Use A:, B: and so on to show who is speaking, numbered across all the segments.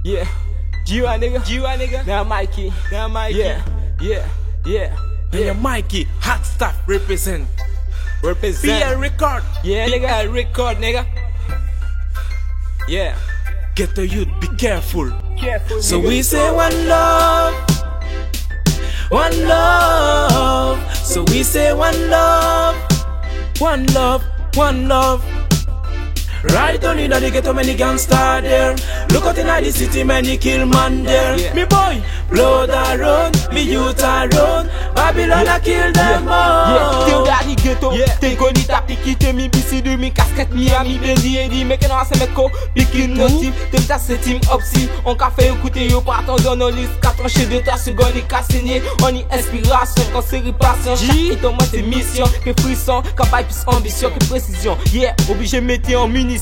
A: Yeah. G.Y. nigga. Now Mikey. Yeah.
B: And your Mikey, hot stuff represent. BL record.
A: Yeah, nigga.
B: Record, nigga.
A: Yeah.
B: Get the youth, be careful. So
A: nigga.
B: we say one love, one love. So we say one love, one love, one love. Right on in the ghetto, many gangsta there. Look out in the city, many kill man there.
A: Yeah.
B: Me boy, blood a run, me youth a run. Babylon a kill them all.
A: Yeah, still daddy ghetto. Te goni ta pikite mi bisi de mi casquette mi ami bendi edi. Meke nan ase meko pikin noti. Te ta setim opsi. On ka fe écouter yo partant dans nos listes. 4 chez de ta seconde ka signé. On y inspiration, quand c'est ripation. Chaque hit en moi c'est mission. Que frisson, campagne plus ambition, que précision. Yeah, obligé mettre en munition.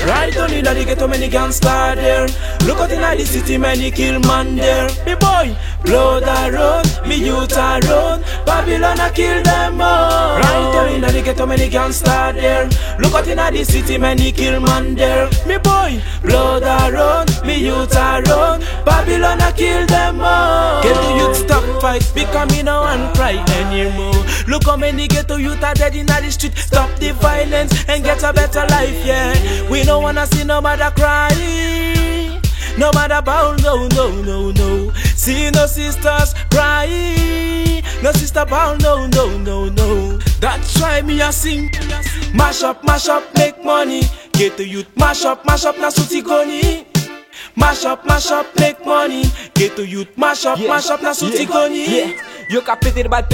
B: Right on in the ghetto, many gangsta there. Look out in the city, many kill man there. Me boy, blood a run, me youth a run. Babylon a kill them all. Right on in the ghetto, many gangsta there. Look out in the city, many kill man there. Me boy, blood a run, me youth a run. Babylon a kill them all. Get the youth stop fight, because me no one cry anymore. Look how many ghetto youth are dead in the street. Stop the violence and get a better life, yeah. We don't wanna see no mother cry, no mother bow, no. See no sisters cry, no sister bow, no. That's why me a sing. Mash up, make money. Get the youth, mash up, na suti goni. Mash up, make money. Get the youth, mash up, na suti goni.
A: Yo ka pété de balle,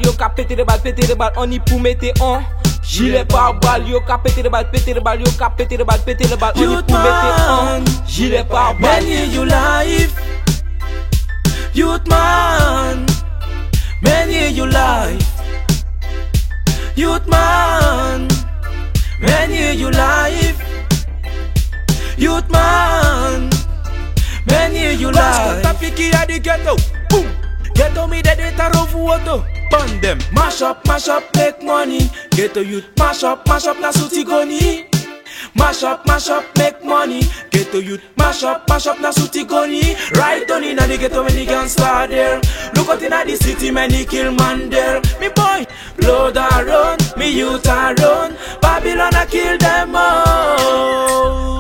A: yo ka pété de balle, on y pour mettre en gilet par balle, yo ka pété de balle, yo ka pété de balle, on y pour mettre en gilet par balle.
B: Many you life, youth man. Many you life, youth man. Many you life, youth man. Many you life. Tapiki at the ghetto, boom. Ghetto me dead with a rough water. Burn them. Mash up, make money. Ghetto youth, mash up, na suti goni. Mash up, make money. Ghetto youth, mash up, na suti goni. Right on in the ghetto, many gangsta there. Look out in the city, many kill man there. Me boy, blood a run, me youth a run. Babylon a kill them all.